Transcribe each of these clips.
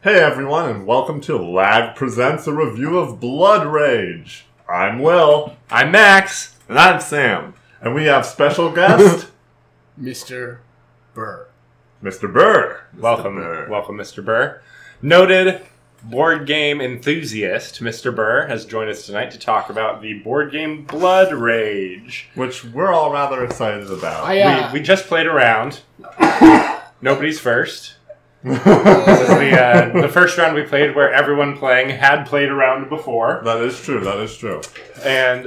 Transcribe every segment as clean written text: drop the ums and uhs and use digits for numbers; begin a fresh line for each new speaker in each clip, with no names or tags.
Hey everyone, and welcome to LAAG Presents a review of Blood Rage. I'm Will.
I'm Max.
And I'm Sam.
And we have special guest...
Mr. Burr.
Mr. Burr.
Welcome, Mr. Burr. Noted board game enthusiast, Mr. Burr, has joined us tonight to talk about the board game Blood Rage.
Which we're all rather excited about.
We just played around. Nobody's first. This is the first round we played where everyone playing had played around before.
That is true, that is true.
And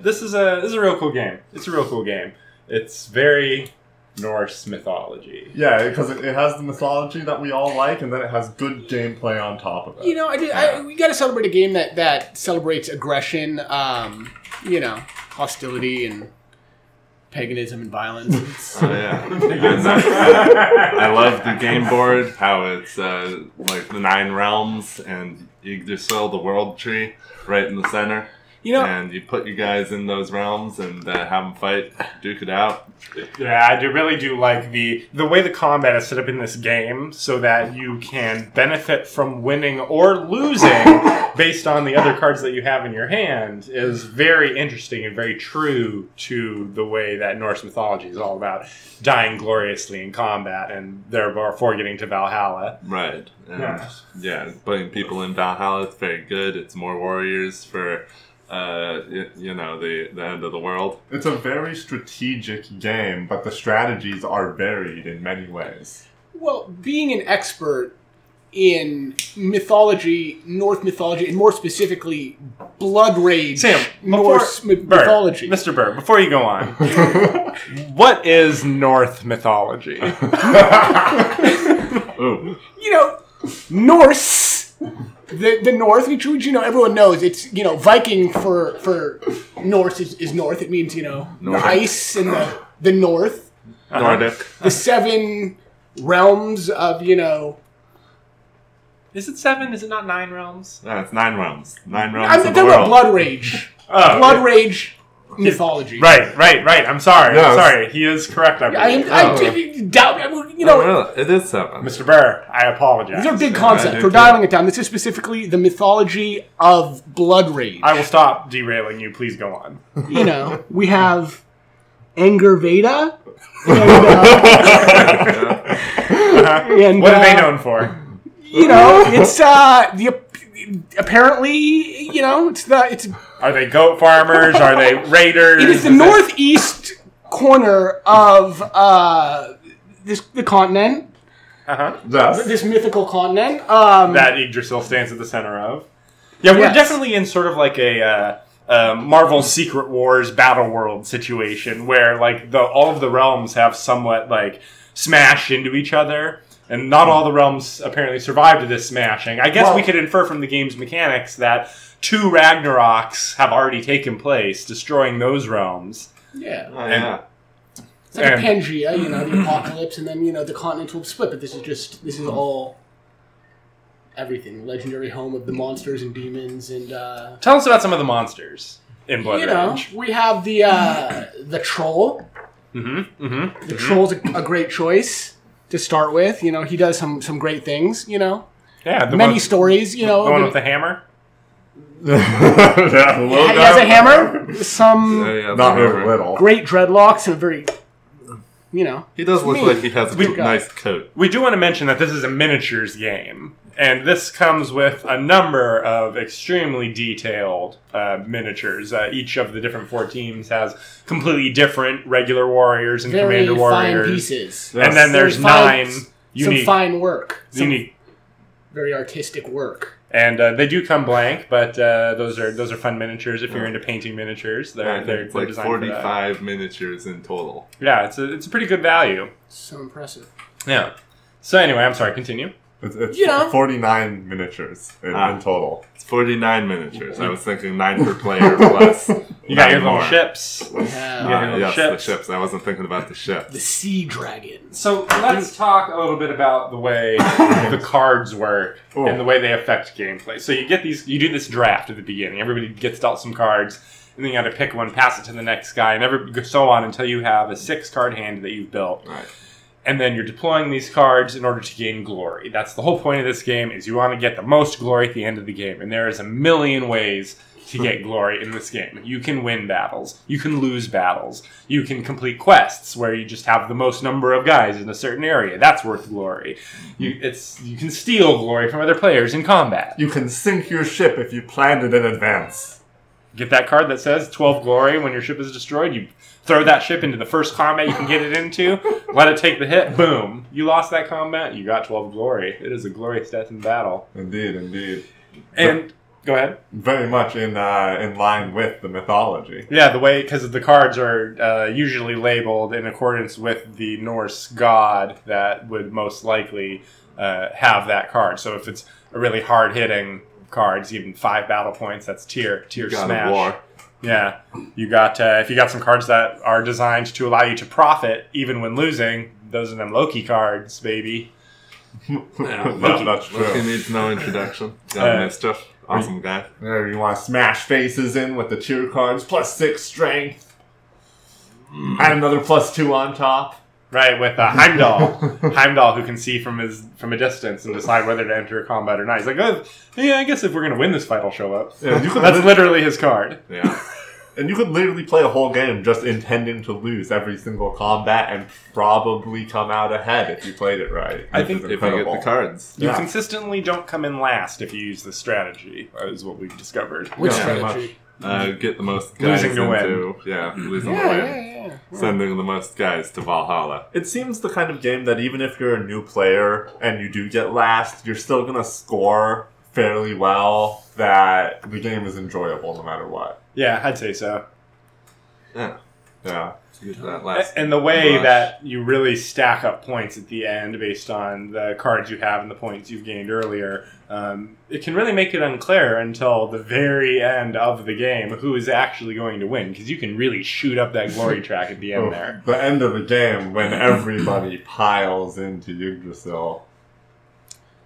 this is a real cool game. It's a real cool game. It's very Norse mythology.
Yeah, because it has the mythology that we all like, and then it has good gameplay on top of it.
You know, we got to celebrate a game that celebrates aggression, hostility and paganism and violence.
Oh, yeah. I love the game board, how it's like the 9 realms, and you just fill the world tree right in the center. And you put you guys in those realms and have them fight, duke it out.
Yeah, I really do like the way the combat is set up in this game so that you can benefit from winning or losing based on the other cards that you have in your hand is very interesting and very true to the way that Norse mythology is all about dying gloriously in combat and therefore getting to Valhalla.
Right. And yeah, putting people in Valhalla is very good. It's more warriors for... the end of the world.
It's a very strategic game, but the strategies are varied in many ways.
Well, being an expert in mythology, Norse mythology, and more specifically, Blood Rage,
Sam,
Norse mythology.
Mr. Burr, before you go on, what is North mythology?
Ooh.
Norse... The North, which everyone knows, it's Viking for Norse is North. It means the ice and the North,
Nordic.
The 7 realms of
Is it 7? Is it not 9 realms?
No, it's 9 realms. 9 realms.
I'm talking about Blood Rage. Blood Rage mythology.
Right. I'm sorry.
Yes.
I'm sorry. He is correct.
I doubt.
It is 7.
Mr. Burr, I apologize.
These are big concepts. We're dialing it down. This is specifically the mythology of Blood Rage.
I will stop derailing you. Please go on.
We have Anger Veda. And,
what are they known for?
It's apparently it's.
Are they goat farmers? Are they raiders?
It is the northeast corner of the continent.
Yes.
This mythical continent.
That Yggdrasil stands at the center of. Yeah, we're definitely in sort of like a Marvel Secret Wars Battle World situation where like all of the realms have somewhat like smashed into each other. And not all the realms apparently survived this smashing. I guess we could infer from the game's mechanics that 2 Ragnaroks have already taken place, destroying those realms.
Yeah.
It's
like a Pangea, the apocalypse, and then, the continents will split. But this is all everything. Legendary home of the monsters and demons. And
tell us about some of the monsters in Blood Rage.
We have the troll. The troll's a great choice to start with. He does some great things, Yeah, many stories,
The one with the hammer?
He has a hammer,
not very little.
Great dreadlocks, and a very,
He does look like he has a nice coat.
We do want to mention that this is a miniatures game. And this comes with a number of extremely detailed miniatures. Each of the different 4 teams has completely different regular warriors and commander warriors.
Fine pieces.
And then there's 9 unique.
Some fine work.
Unique.
Very artistic work.
And they do come blank, but those are fun miniatures. If you're into painting miniatures, they're
like
designed
45 miniatures in total.
Yeah, it's a pretty good value.
So impressive.
Yeah. So anyway, I'm sorry. Continue.
It's 49 miniatures in total.
It's 49 miniatures. I was thinking 9 per player plus.
You got your little ships.
Yes, the ships. I wasn't thinking about the ships.
The sea dragons.
So let's talk a little bit about the way the cards work and the way they affect gameplay. So you do this draft at the beginning. Everybody gets dealt some cards, and then you got to pick one, pass it to the next guy, and so on until you have a 6-card hand that you've built.
Right.
And then you're deploying these cards in order to gain glory. That's the whole point of this game, is you want to get the most glory at the end of the game. And there is a million ways to get glory in this game. You can win battles. You can lose battles. You can complete quests where you just have the most number of guys in a certain area. That's worth glory. You can steal glory from other players in combat.
You can sink your ship if you planned it in advance.
Get that card that says 12 glory when your ship is destroyed. You throw that ship into the first combat you can get it into. Let it take the hit. Boom. You lost that combat. You got 12 glory. It is a glorious death in battle.
Indeed, indeed.
And... Go ahead.
Very much in line with the mythology.
Yeah, the way, because the cards are usually labeled in accordance with the Norse god that would most likely have that card. So if it's a really hard-hitting card, it's even 5 battle points, that's tier smash.
War.
Yeah. You got, if you got some cards that are designed to allow you to profit even when losing, those are them Loki cards, baby.
That's true.
Loki needs no introduction. Got mischief. Awesome guy.
There, you want to smash faces in with the tier cards, +6 strength, and another +2 on top.
Right, with Heimdall. Heimdall, who can see from a distance and decide whether to enter combat or not. He's like, oh, yeah, I guess if we're going to win this fight, I'll show up.
Yeah,
that's literally his card.
Yeah.
And you could literally play a whole game just intending to lose every single combat and probably come out ahead if you played it right.
I think
if you get the cards.
You consistently don't come in last if you use this strategy, is what we've discovered.
Which strategy?
Get the most guys
losing to
into...
win.
Yeah, losing to win. Sending the most guys to Valhalla.
It seems the kind of game that even if you're a new player and you do get last, you're still going to score fairly well, that the game is enjoyable no matter what.
Yeah, I'd say so.
Yeah.
Yeah.
And the way that you really stack up points at the end based on the cards you have and the points you've gained earlier, it can really make it unclear until the very end of the game who is actually going to win, because you can really shoot up that glory track at the end there.
The end of the game when everybody piles into Yggdrasil.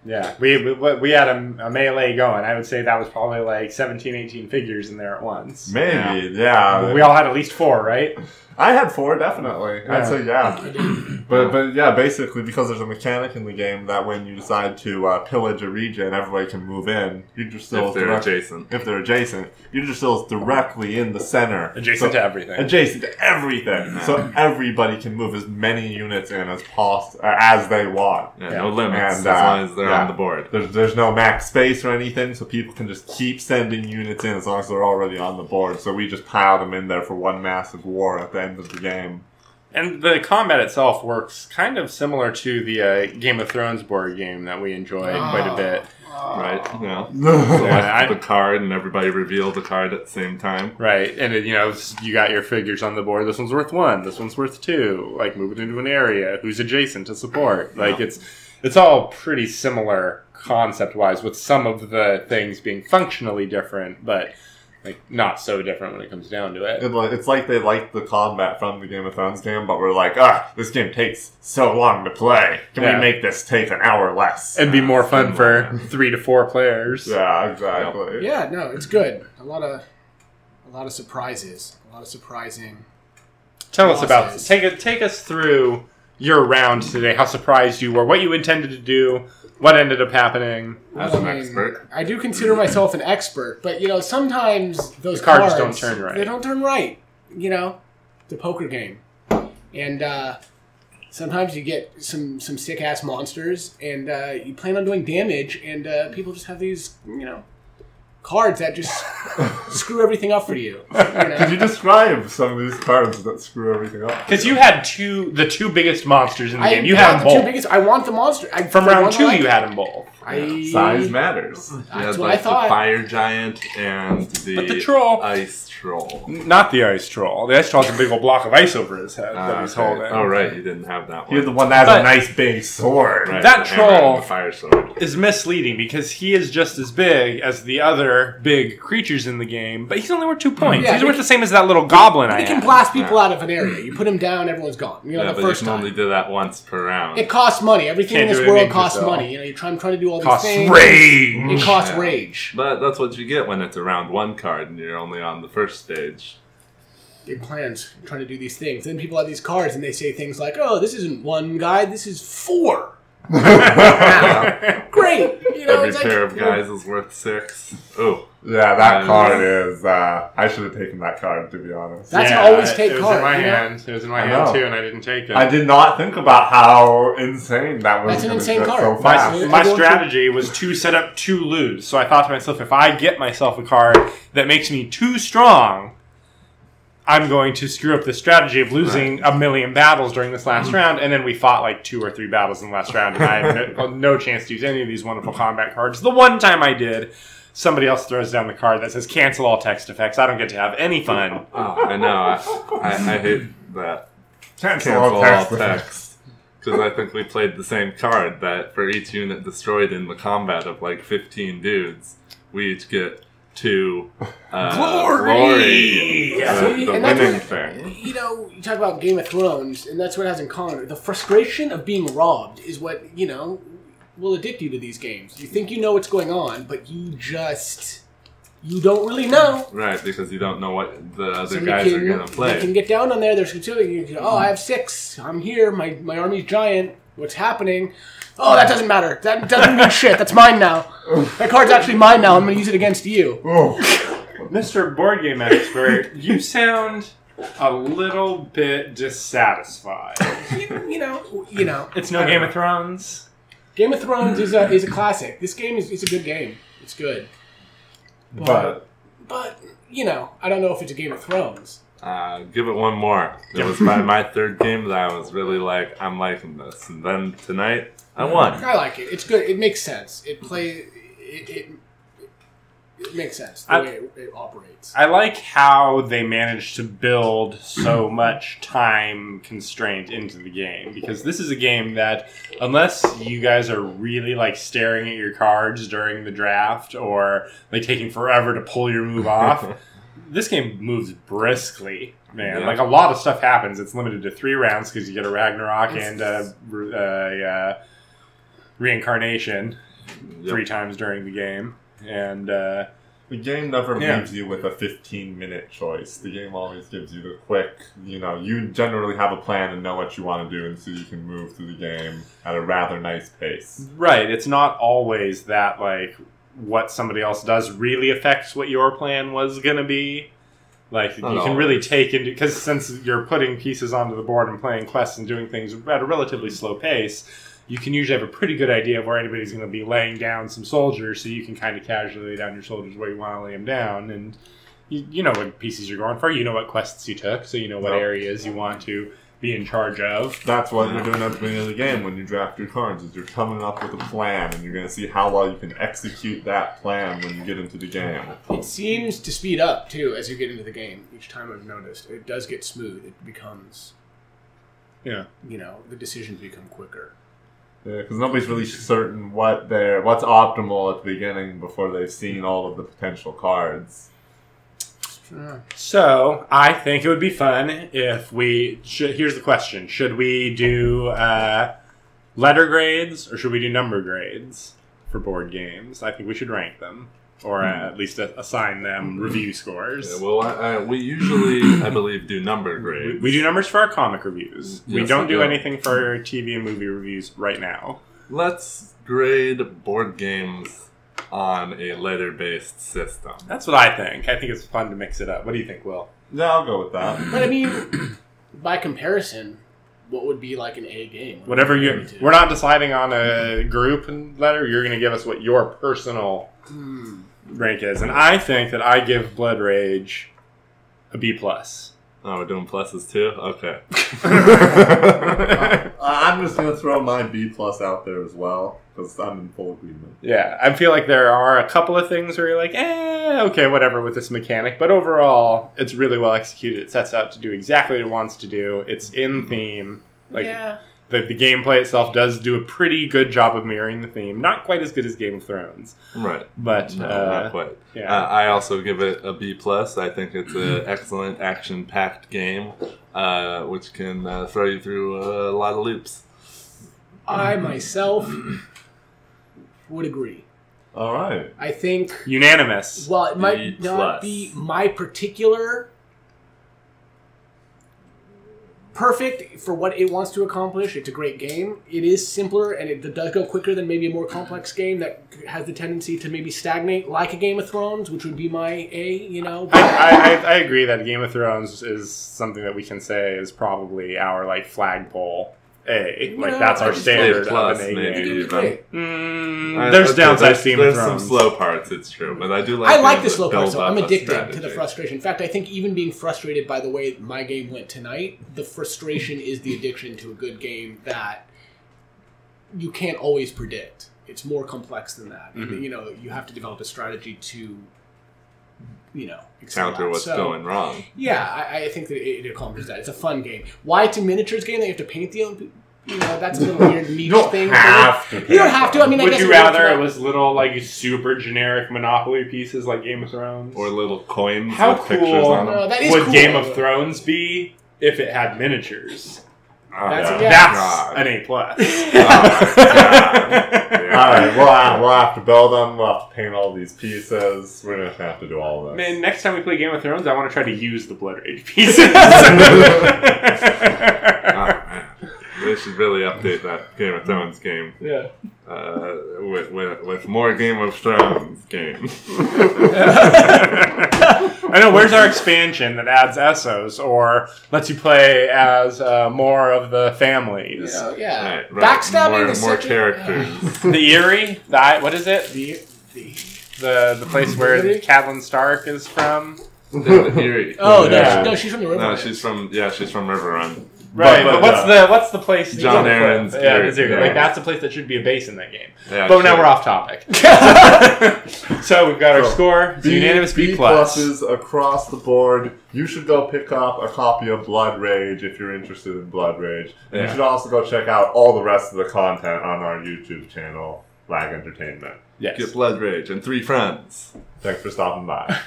Yeah, we had a melee going. I would say that was probably like 17, 18 figures in there at once.
Maybe, yeah.
We all had at least 4, right?
I had 4, definitely.
Yeah.
I'd say yeah. But yeah, basically, because there's a mechanic in the game that when you decide to pillage a region, everybody can move in. Yggdrasil
if they're adjacent.
If they're adjacent. Yggdrasil is directly in the center.
Adjacent to everything.
Adjacent to everything. So everybody can move as many units in as they want.
Yeah, no limits, and, as long as they're on the board.
There's no max space or anything, so people can just keep sending units in as long as they're already on the board. So we just pile them in there for one massive war at the end of the game.
And the combat itself works kind of similar to the Game of Thrones board game that we enjoyed quite a bit.
Right, yeah. The card, and everybody revealed the card at the same time.
Right, and you got your figures on the board. This one's worth 1. This one's worth 2. Like, move it into an area. Who's adjacent to support? Like, it's all pretty similar concept-wise, with some of the things being functionally different, but like not so different when it comes down to it.
It's like they liked the combat from the Game of Thrones game, but we're like, this game takes so long to play. Can we make this take an hour less?
And be more fun for 3 to 4 players.
Yeah, exactly.
Yeah, no, it's good. A lot of surprises. A lot of surprising.
Tell us about this. Take us through your round today. How surprised you were? What you intended to do? What ended up happening?
As an expert.
I do consider myself an expert, but sometimes those
cards don't turn right.
They don't turn right. It's a poker game, and sometimes you get some sick ass monsters, and you plan on doing damage, and people just have these cards that just screw everything up for you.
Could you describe some of these cards that screw everything up?
Because you had the two biggest monsters in the game. You had them both.
I want the monster.
From round 2, you had them both.
Size matters.
That's what I thought.
The fire giant and
the troll.
Ice troll.
Not the ice troll. The ice troll has a big old block of ice over his head that he's holding.
Oh, right. You didn't have that one.
You're the one that has a nice big sword.
Right,
that troll
fire sword
is misleading because he is just as big as the other big creatures in the game, but he's only worth 2 points.
Yeah,
he's worth the same as that little goblin
He can blast people out of an area. You put him down, everyone's gone.
The first time. You can only do that once per round.
It costs money. Everything in this world costs money. I'm trying to do all these things.
Rage.
It costs rage.
But that's what you get when it's a round 1 card and you're only on the first stage.
big plans, trying to do these things. Then people have these cards, and they say things like, "Oh, this isn't one guy. This is 4." Great.
Every pair of guys is worth 6. Oh.
Yeah, that card is... I should have taken that card, to be honest.
That's an always take card.
It was in my hand. It was in my hand, too, and I didn't take it.
I did not think about how insane that was.
That's an insane card.
So fast.
My strategy was to set up 2 lose. So I thought to myself, if I get myself a card that makes me too strong, I'm going to screw up the strategy of losing a million battles during this last round. And then we fought like 2 or 3 battles in the last round, and I had no chance to use any of these wonderful combat cards. The one time I did, somebody else throws down the card that says cancel all text effects. I don't get to have any fun.
Oh, I know. I hate that.
Cancel all text.
Because I think we played the same card that for each unit destroyed in the combat of like 15 dudes, we each get 2 glory.
See,
The
and that's
winning
what-
thing.
You talk about Game of Thrones, and that's what it has in common. The frustration of being robbed is what, will addict you to these games. You think you know what's going on, but you don't really know.
Right, because you don't know what the other
Somebody
guys are going to play.
They can get down on there. There's utility. Oh, I have 6. I'm here. My army's giant. What's happening? Oh, that doesn't matter. That doesn't mean shit. That's mine now. That card's actually mine now. I'm going to use it against you.
Mr. Board Game Expert, you sound a little bit dissatisfied. It's no Game of Thrones.
Game of Thrones is a classic. This game is a good game. It's good. But I don't know if it's a Game of Thrones.
Give it one more. It was by my 3rd game that I was really like, I'm liking this. And then tonight, I won.
I like it. It's good. It makes sense. It makes sense the way it operates.
I like how they managed to build so much time constraint into the game, because this is a game that, unless you guys are really like staring at your cards during the draft or like taking forever to pull your move off, this game moves briskly, man.
Yeah.
Like a lot of stuff happens. It's limited to 3 rounds because you get a Ragnarok and a reincarnation 3 times during the game. And
the game never leaves you with a 15-minute choice. The game always gives you the quick, you generally have a plan and know what you want to do, and so you can move through the game at a rather nice pace.
Right. It's not always that, like, what somebody else does really affects what your plan was going to be. Like, you can really take into... Because since you're putting pieces onto the board and playing quests and doing things at a relatively slow pace, you can usually have a pretty good idea of where anybody's going to be laying down some soldiers, so you can kind of casually lay down your soldiers where you want to lay them down, and you know what pieces you're going for, you know what quests you took, so you know what areas you want to be in charge of.
That's what you're doing at the beginning of the game when you draft your cards, is you're coming up with a plan, and you're going to see how well you can execute that plan when you get into the game.
It seems to speed up, too, as you get into the game. Each time I've noticed. It does get smooth. It becomes... the decisions become quicker.
Yeah, because nobody's really certain what's optimal at the beginning before they've seen all of the potential cards.
So, I think it would be fun if we... Here's the question. Should we do letter grades or should we do number grades for board games? I think we should rank them. Or at least assign them review scores.
Yeah, well, we usually, I believe, do number grades.
We do numbers for our comic reviews.
Yes,
we don't do anything for TV and movie reviews right now.
Let's grade board games on a letter-based system.
That's what I think. I think it's fun to mix it up. What do you think, Will?
Yeah, I'll go with that.
But I mean, by comparison, what would be like an A game?
Whatever you... We're not deciding on a group and letter. You're going to give us what your personal... rank is, and I think that I give Blood Rage a B+.
Oh, we're doing pluses too? Okay.
I'm just going to throw my B+ out there as well, because I'm in full agreement.
Yeah, I feel like there are a couple of things where you're like, okay, whatever with this mechanic, but overall, it's really well executed. It sets out to do exactly what it wants to do. It's in theme. The gameplay itself does do a pretty good job of mirroring the theme. Not quite as good as Game of Thrones.
Right.
But,
no, not quite.
Yeah.
I also give it a B+. I think it's an excellent action-packed game, which can throw you through a lot of loops.
I, myself, would agree.
All right.
I think...
Unanimous.
Well, it might not be my particular perfect for what it wants to accomplish. It's a great game. It is simpler, and it does go quicker than maybe a more complex game that has the tendency to maybe stagnate, like a Game of Thrones, which would be my A, you know?
I agree that Game of Thrones is something that we can say is probably our, like, flagpole A. Like, that's our standard of an A game.
There's
downsides to Game of Thrones.
There's some slow parts, it's true, but I do like.
I like the slow parts, though. I'm addicted
strategy.
to the frustration. In fact, I think even being frustrated by the way my game went tonight, the frustration is the addiction to a good game that you can't always predict. It's more complex than that. You know, you have to develop a strategy to, you know,
counter what's going wrong.
Yeah, I think that it accomplishes that. It's a fun game. Why it's a miniatures game that you have to paint the. You know, that's a little weird niche thing.
You don't have
to. I mean,
would you rather it was little, like, super generic Monopoly pieces like Game of Thrones?
Or little coins
How
with pictures on them?
That is
would
cool.
Game of Thrones be if it had miniatures?
That's
an A+.
Alright, we'll have to build them, we'll have to paint all these pieces, we're gonna have to do all of this.
Man, next time we play Game of Thrones, I want to try to use the Blood Rage pieces.
They should really update that Game of Thrones game.
Yeah.
With more Game of Thrones games.
I know, where's our expansion that adds Essos or lets you play as more of the families?
Yeah.
Right.
Backstabbing
more characters.
The Eyrie? What is it? The place where Catelyn Stark is from?
The Eyrie.
Oh, no, she's from the River.
No, she's from Riverrun.
Right, but what's the place?
John Aaron's.
Like, that's the place that should be a base in that game.
Yeah,
but now we're off topic. So we've got our score. It's unanimous B+.
B+'s across the board. You should go pick up a copy of Blood Rage if you're interested in Blood Rage. And you should also go check out all the rest of the content on our YouTube channel, LAAG Entertainment.
Yes.
Get Blood Rage and 3 friends.
Thanks for stopping by.